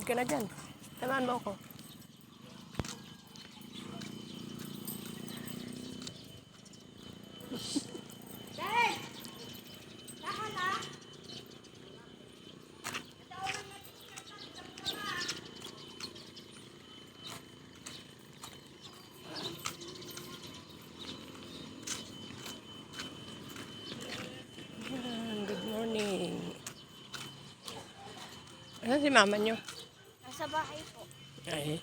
ka na dyan. Tamaan mo ako. Good morning. Ano si mama nyo? Nasa bahay po. Ay.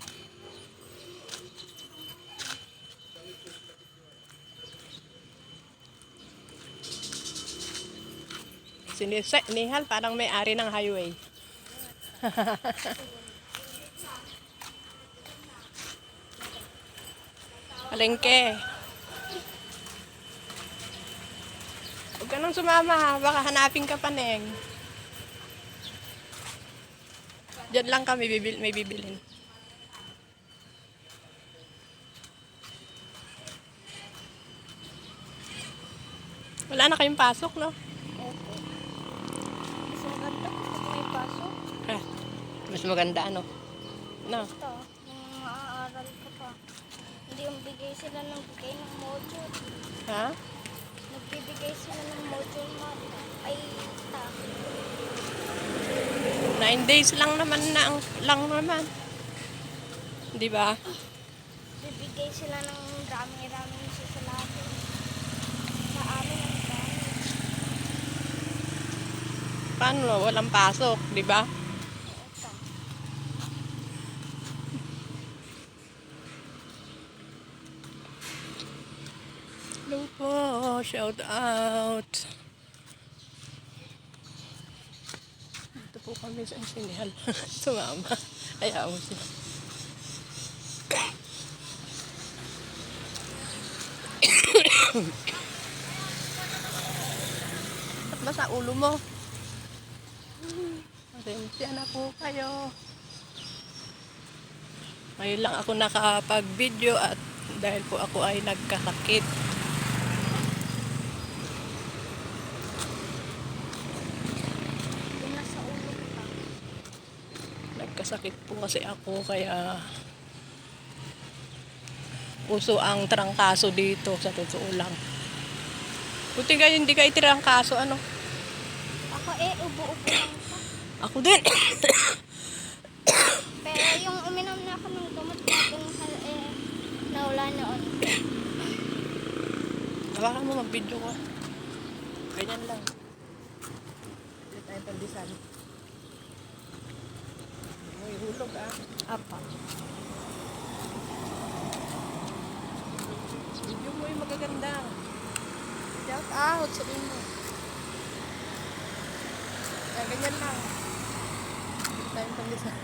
Nihal, parang may-ari ng highway. Palengke. Huwag ka nang sumama ha. Baka hanapin ka pa, Neng. Diyan lang kami may bibilin. Wala na kayong pasok, no? Opo. Mas maganda kung may pasok. Ah, mas maganda, ano? No? Ito, nung maaaral ka pa. Hindi yung bigay sila ng bigay ng module. Ha? Nagbibigay sila ng module ay ta. 9 days lang naman lang naman. Di ba? Bibigay sila ng dami-raming susulatan. Sa amin ang dami. Paano? Walang pasok, di ba? Ito. Hello po, shout out. Dito po kami sa Sinihal. Sumama. Ayaw mo siya. Ba't ba sa ulo mo? Pasensya na po kayo. Ngayon lang ako nakapag-video at dahil po ako ay nagkasakit. Yung nasa ulo ka. Nagkasakit po kasi ako kaya puso ang trangkaso dito sa totoo lang. Buti kayo hindi kayo trangkaso ano? Ako ubo-ubo lang pa. Ako din. Pero yung uminom na ako ng gamot bago nawala noon. Hawakan mo mag-video ko. Ganyan lang. Hindi tayo pandesal. May hulog Apa. Video mo yung magaganda. Shout out, sabihin mo. Ganyan lang. Hindi tayo pandesal.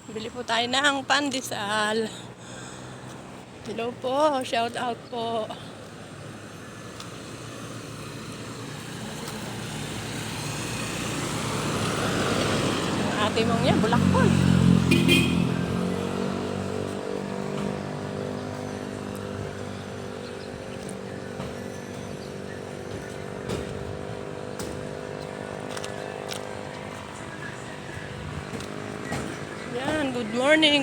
Bili po tayo ng pandesal. Hello po, shout out po. Ang ate mong yan, bulakpon. Yan,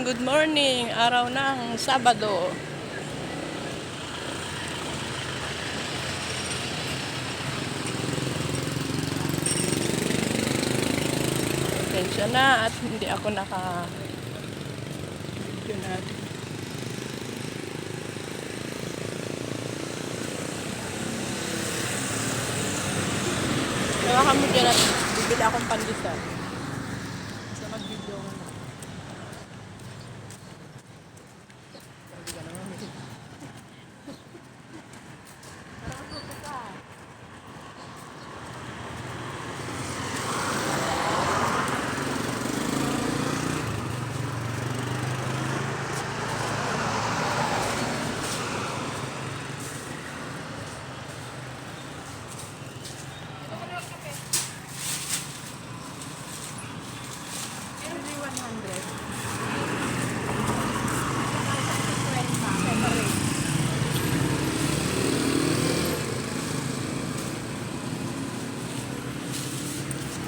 good morning. Araw ng Sabado. Pasensya na at hindi ako naka-video natin. Nawakan mo dyan at bibili akong pandesal. Basta mag-video ko na. Sabi ka naman eh. Nakatuto ka.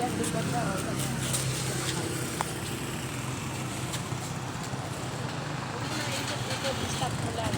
yan, likod na. O, yan. Huwag mo na ikot-ikot, stop mo lang.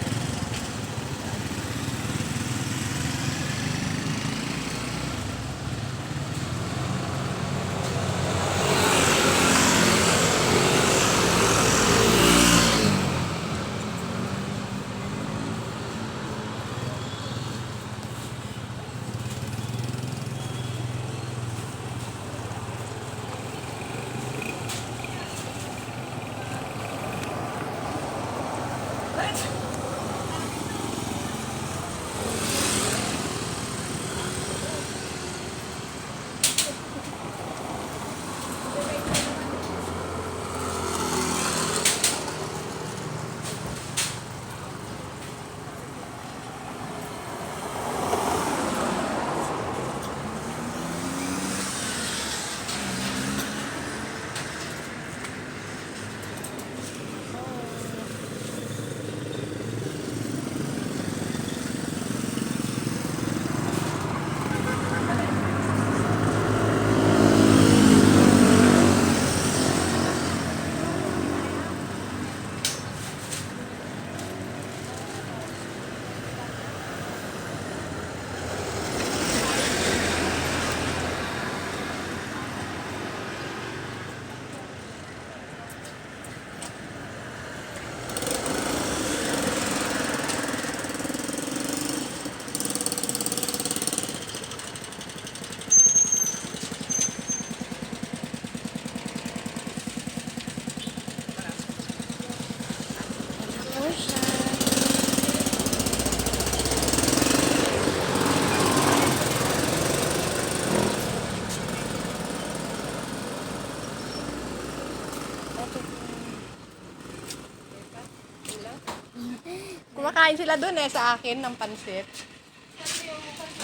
Kumakain sila doon sa akin ng pansit.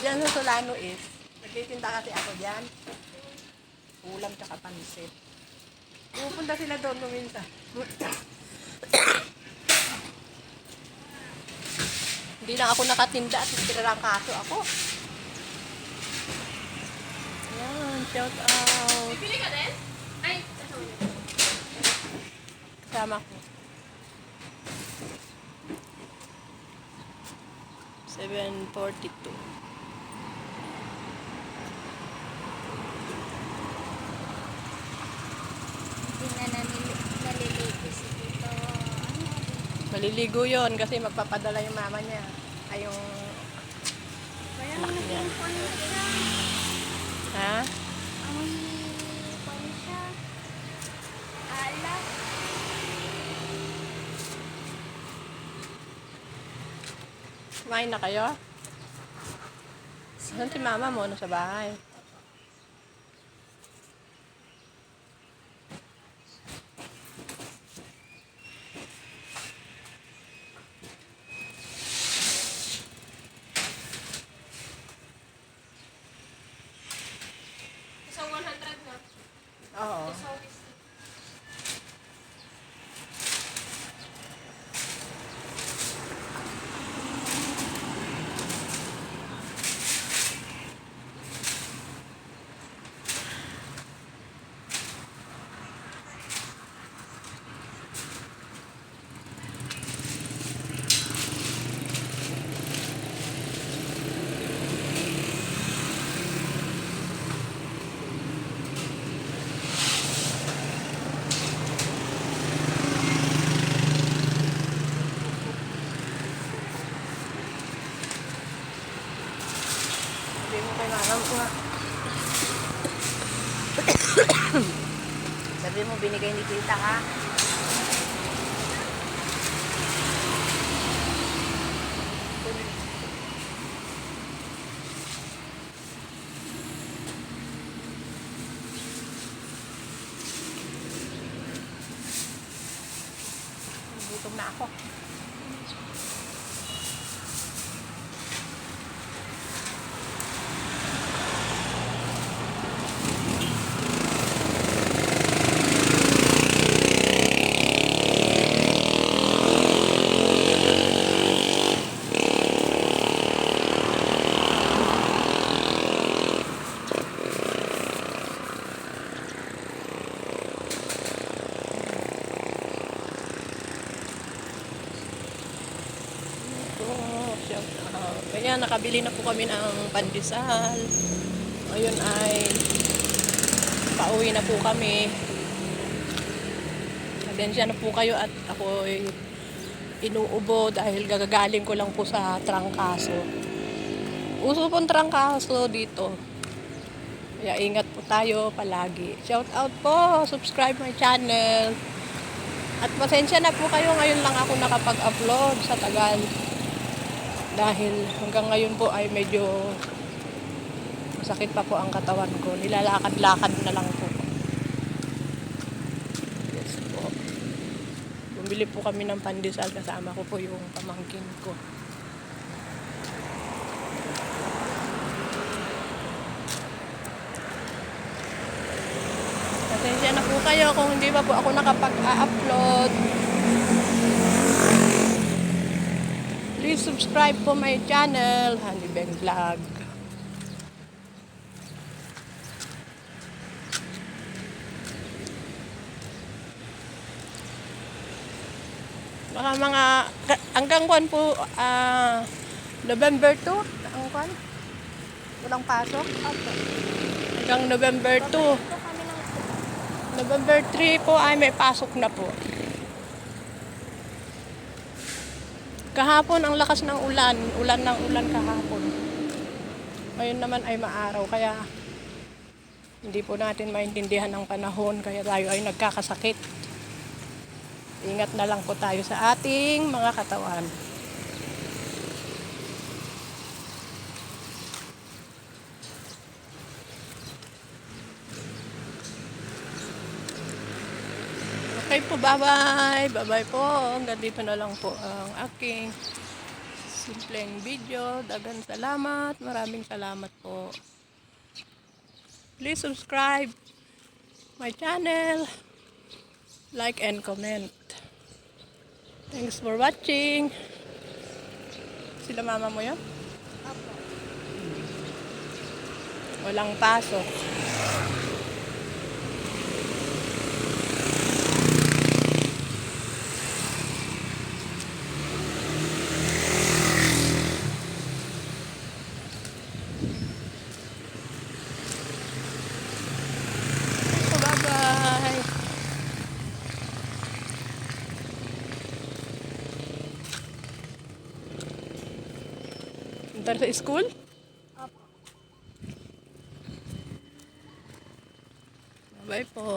Diyan sa Solano is. Nagtitinda kasi ako diyan. Ulam tsaka pansit. Pupunta sila doon kuminsan. Hindi na ako nakatinda at pinarangkaso ako. Yan, shout out. Bibili ka din? Ay, Kasama ko. 7:42. hindi na naliligo si Tito. Maliligo yon kasi magpapadala yung mama niya. Ay yung... Parang Anak niya. naging pan siya. Ha? Ang pan siya. Ala. Kumain na kayo? Saan si mama mo? Sa bahay? Sa 100 na. Oo. Sabi mo kay mama mo nga. Sabi mo binigay ni tita ha? Gutom na ako. Ayan, nakabili na po kami ng pandesal. Ngayon ay pauwi na po kami. Pasensya na po kayo at ako ay inuubo dahil gagagaling ko lang po sa trangkaso. Uso pong trangkaso dito. Kaya ingat po tayo palagi. Shout out po, subscribe my channel. At pasensya na po kayo, ngayon lang ako nakapag-upload sa tagal. Dahil hanggang ngayon po ay medyo masakit pa po ang katawan ko. Nilalakad-lakad na lang po. Yes po. Bumili po kami ng pandesal, kasama ko po yung pamangkin ko. Pasensya na po kayo kung hindi pa po ako nakapag-upload. Please subscribe po my channel, Honey Beng Vlog. Baka mga hanggang kwan po November 2 ang kwan. Walang pasok. Opo. Hanggang November 2. Ito kami ng November 3 po ay may pasok na po. Kahapon ang lakas ng ulan. Ulan ng ulan kahapon. Ngayon naman ay maaraw. Kaya hindi po natin maintindihan ang panahon. Kaya tayo ay nagkakasakit. Ingat na lang po tayo sa ating mga katawan. Okay po, bye-bye. Bye-bye po. Hanggang dito na lang po ang aking simpleng video. Dagan salamat. Maraming salamat po. Please subscribe my channel. Like and comment. Thanks for watching. Sila mama mo yun? Opo. Walang pasok. Bye-bye. Punta sa school? Opo. Bye po.